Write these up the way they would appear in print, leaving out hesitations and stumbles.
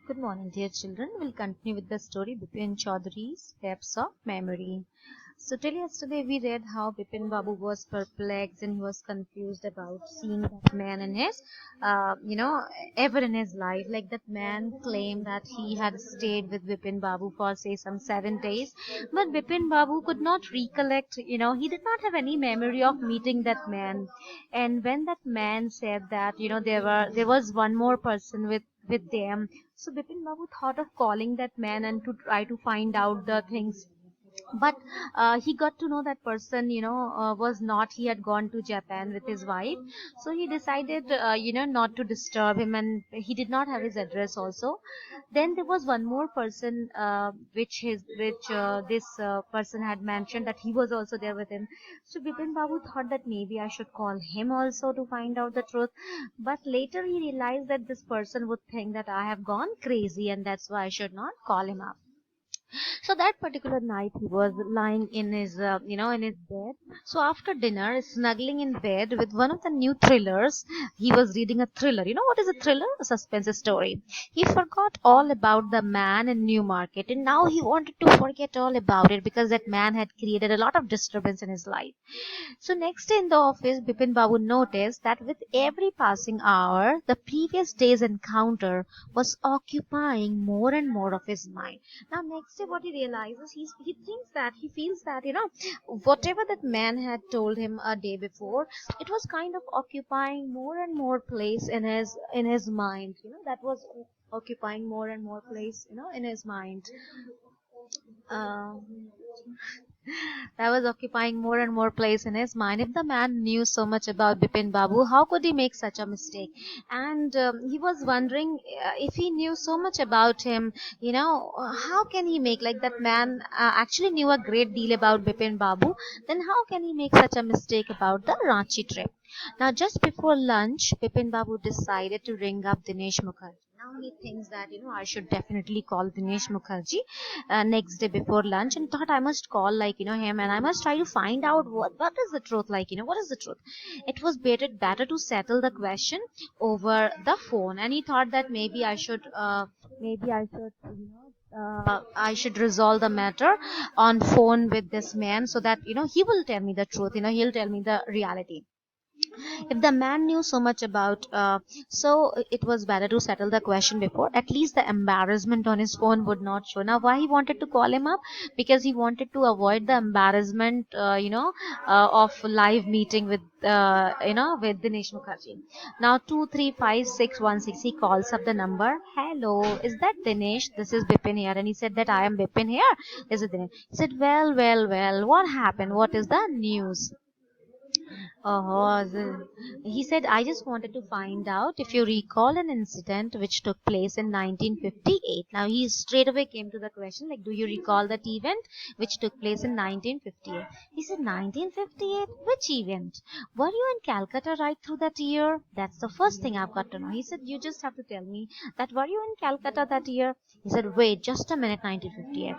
Good morning, dear children. We'll continue with the story Bipin Chaudhary's Steps of Memory. So till yesterday we read how Bipin Babu was perplexed and he was confused about seeing that man in his, ever in his life. Like that man claimed that he had stayed with Bipin Babu for say some 7 days, but Bipin Babu could not recollect. He did not have any memory of meeting that man. And when that man said that there was one more person with them, so Bipin Babu thought of calling that man and to try to find out the things, but he got to know that person was not, he had gone to Japan with his wife. So he decided not to disturb him, and he did not have his address also. Then there was one more person, which this person had mentioned that he was also there with him. So Bipin Babu thought that maybe I should call him also to find out the truth, but later he realized that this person would think that I have gone crazy, and that's why I should not call him up. So that particular night he was lying in his in his bed. So after dinner, snuggling in bed with one of the new thrillers, he was reading a thriller. You know what is a thriller? A suspense story. He forgot all about the man in Newmarket, and now he wanted to forget all about it because that man had created a lot of disturbance in his life. So next day in the office, Bipin Babu noticed that with every passing hour, the previous day's encounter was occupying more and more of his mind. Now next day what he realizes, he thinks that, he feels that, whatever that man had told him a day before, it was kind of occupying more and more place in his mind. That was occupying more and more place, in his mind. Um, that was occupying more and more place in his mind. If the man knew so much about Bipin Babu, how could he make such a mistake? And he was wondering, if he knew so much about him, how can he make, like that man actually knew a great deal about Bipin Babu, then how can he make such a mistake about the Ranchi trip? Now, just before lunch, Bipin Babu decided to ring up Dinesh Mukherjee. Now he thinks that I should definitely call Dinesh Mukherjee next day before lunch, and thought I must call him, and I must try to find out what is the truth, what is the truth. It was better to settle the question over the phone, and he thought that I should resolve the matter on phone with this man, so that he will tell me the truth. He'll tell me the reality. If the man knew so much about, so it was better to settle the question before. At least the embarrassment on his phone would not show. Now, why he wanted to call him up? Because he wanted to avoid the embarrassment, of live meeting with Dinesh Mukherjee. Now, 235616, he calls up the number. Hello, is that Dinesh? This is Bipin here. And he said that I am Bipin here. Is it Dinesh? He said, well, what happened? What is the news? He said, I just wanted to find out if you recall an incident which took place in 1958. Now, he straight away came to the question, like, do you recall that event which took place in 1958? He said, 1958? Which event? Were you in Calcutta right through that year? That's the first thing I've got to know. He said, you just have to tell me that, were you in Calcutta that year? He said, wait, just a minute, 1958.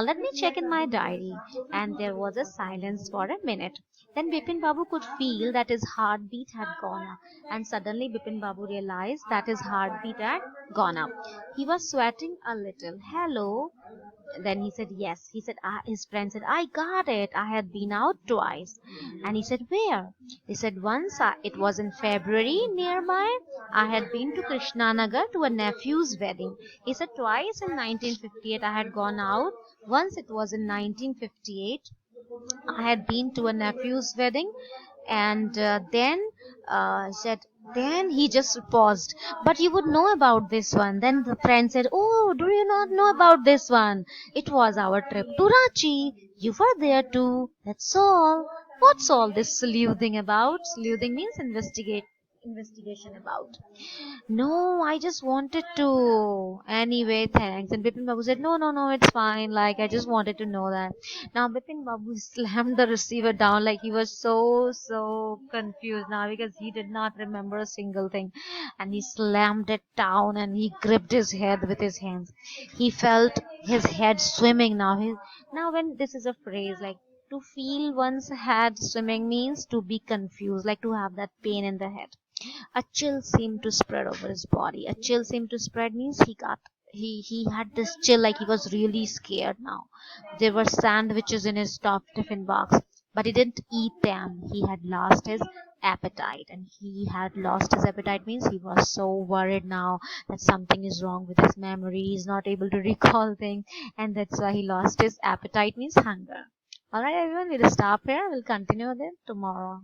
Let me check in my diary. And there was a silence for a minute. Then Bipin Babu could feel that his heartbeat had gone up, and suddenly Bipin Babu realized that his heartbeat had gone up. He was sweating a little. Hello? Then he said, yes. He said, his friend said, I got it. I had been out twice. And he said, where? He said, once it was in February nearby. I had been to Krishnanagar to a nephew's wedding. He said, twice in 1958 I had gone out. Once it was in 1958. I had been to a nephew's wedding, and then he just paused. But you would know about this one. Then the friend said, oh, do you not know about this one? It was our trip to Ranchi. You were there too. That's all. What's all this sleuthing about? Sleuthing means investigation about. No, I just wanted to. Anyway, thanks. And Bipin Babu said, no, it's fine. Like, I just wanted to know that. Now, Bipin Babu slammed the receiver down, like he was so confused now because he did not remember a single thing. And he slammed it down and he gripped his head with his hands. He felt his head swimming now. Now, when this is a phrase, like, to feel one's head swimming means to be confused, like to have that pain in the head. A chill seemed to spread over his body. A chill seemed to spread means he got he had this chill, like he was really scared now. There were sandwiches in his top tiffin box, but he didn't eat them. He had lost his appetite, and he had lost his appetite means he was so worried now that something is wrong with his memory. He's not able to recall things, and that's why he lost his appetite means hunger. All right, everyone, we'll stop here. We'll continue then tomorrow.